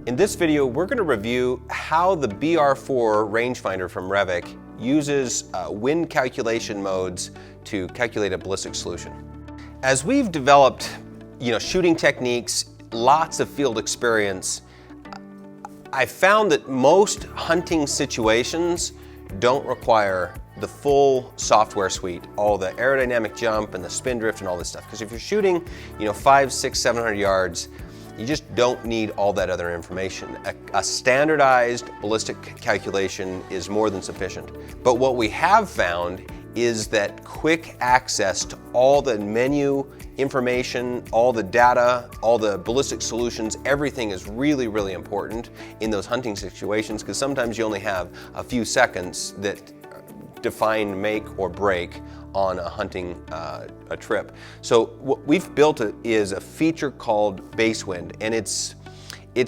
In this video, we're going to review how the BR4 rangefinder from Revic uses wind calculation modes to calculate a ballistic solution. As we've developed, shooting techniques, lots of field experience, I found that most hunting situations don't require the full software suite, all the aerodynamic jump and the spin drift and all this stuff. Because if you're shooting, 500, 600, 700 yards, you just don't need all that other information. A standardized ballistic calculation is more than sufficient. But what we have found is that quick access to all the menu information, all the data, all the ballistic solutions, everything is really, really important in those hunting situations, because sometimes you only have a few seconds that define make or break on a hunting a trip. So what we've built is a feature called base wind, and it's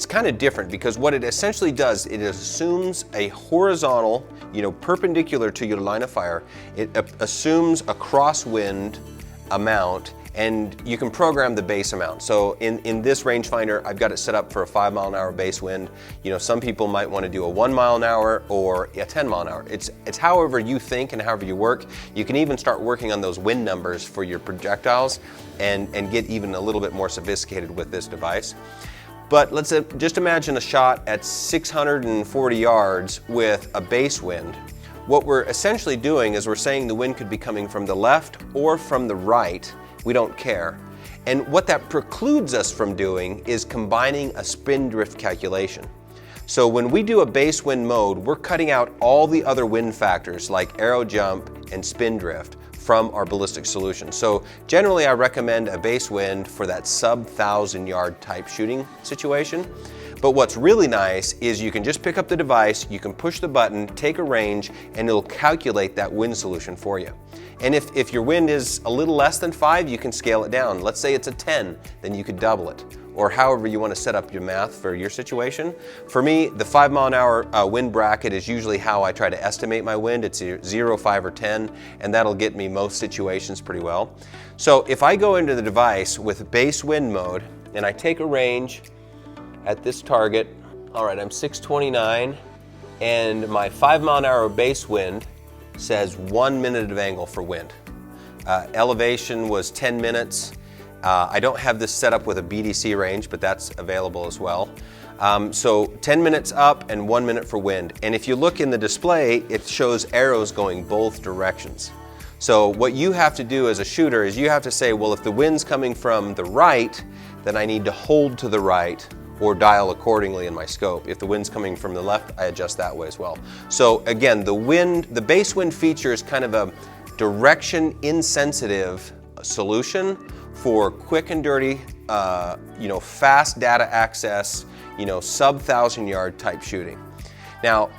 kind of different because what it essentially does, it assumes a horizontal, perpendicular to your line of fire. It assumes a crosswind amount, and you can program the base amount. So in this rangefinder, I've got it set up for a 5 mile an hour base wind. Some people might want to do a 1 mile an hour or a 10 mile an hour. It's however you think and however you work. You can even start working on those wind numbers for your projectiles and get even a little bit more sophisticated with this device. But let's just imagine a shot at 640 yards with a base wind. What we're essentially doing is we're saying the wind could be coming from the left or from the right. We don't care. And what that precludes us from doing is combining a spin drift calculation. So when we do a base wind mode, we're cutting out all the other wind factors like aero jump and spin drift from our ballistic solution. So generally I recommend a base wind for that sub 1,000 yard type shooting situation. But what's really nice is you can just pick up the device, you can push the button, take a range, and it'll calculate that wind solution for you. And if your wind is a little less than 5, you can scale it down. Let's say it's a 10, then you could double it. Or however you want to set up your math for your situation. For me, the 5 mile an hour wind bracket is usually how I try to estimate my wind. It's 0, 5, or 10, and that'll get me most situations pretty well. So if I go into the device with base wind mode, and I take a range at this target, all right, I'm 629, and my 5 mile an hour base wind says 1 minute of angle for wind. Elevation was 10 minutes. I don't have this set up with a BDC range, but that's available as well. So 10 minutes up and 1 minute for wind. And if you look in the display, it shows arrows going both directions. So what you have to do as a shooter is you have to say, well, if the wind's coming from the right, then I need to hold to the right or dial accordingly in my scope. If the wind's coming from the left, I adjust that way as well. So again, the base wind feature is kind of a direction insensitive solution for quick and dirty, fast data access, sub 1,000 yard type shooting. Now,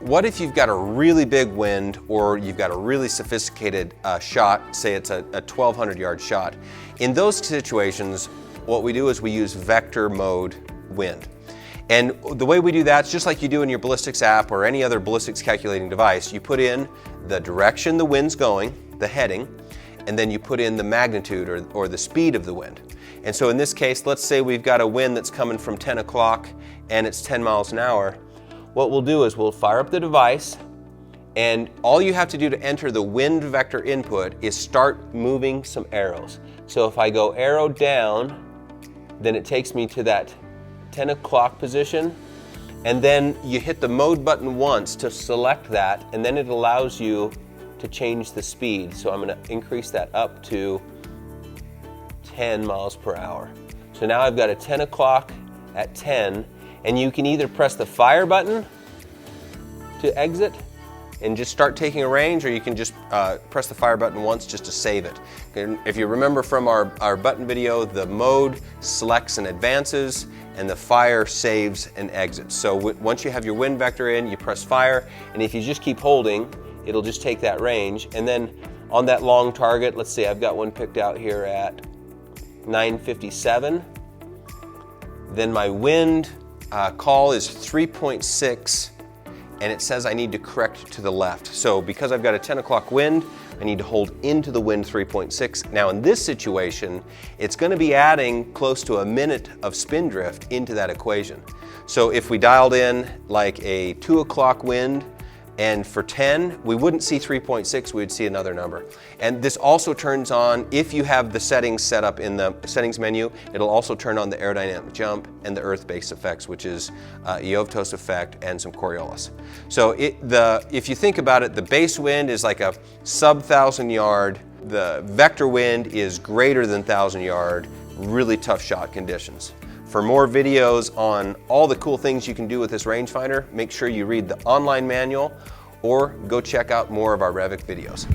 what if you've got a really big wind or you've got a really sophisticated shot, say it's a 1,200 yard shot? In those situations, what we do is we use vector mode wind. And the way we do that is just like you do in your ballistics app or any other ballistics calculating device. You put in the direction the wind's going, the heading, and then you put in the magnitude or the speed of the wind. And so in this case, let's say we've got a wind that's coming from 10 o'clock and it's 10 miles an hour. What we'll do is we'll fire up the device, and all you have to do to enter the wind vector input is start moving some arrows. So if I go arrow down, then it takes me to that 10 o'clock position, and then you hit the mode button once to select that, and then it allows you to change the speed. So I'm going to increase that up to 10 miles per hour. So now I've got a 10 o'clock at 10, and you can either press the fire button to exit and just start taking a range, or you can just press the fire button once just to save it. And if you remember from our button video, the mode selects and advances, and the fire saves and exits. So once you have your wind vector in, you press fire, and if you just keep holding, it'll just take that range. And then on that long target, let's see, I've got one picked out here at 957. Then my wind call is 3.6, and it says I need to correct to the left. So because I've got a 10 o'clock wind, I I need to hold into the wind 3.6. Now in this situation, it's going to be adding close to a minute of spin drift into that equation. So if we dialed in like a 2 o'clock wind, and for 10, we wouldn't see 3.6, we'd see another number. And this also turns on, if you have the settings set up in the settings menu, it'll also turn on the aerodynamic jump and the earth-based effects, which is Eovtos effect and some Coriolis. So if you think about it, the base wind is like a sub 1,000 yard, the vector wind is greater than 1,000 yard, really tough shot conditions. For more videos on all the cool things you can do with this rangefinder, make sure you read the online manual or go check out more of our Revic videos.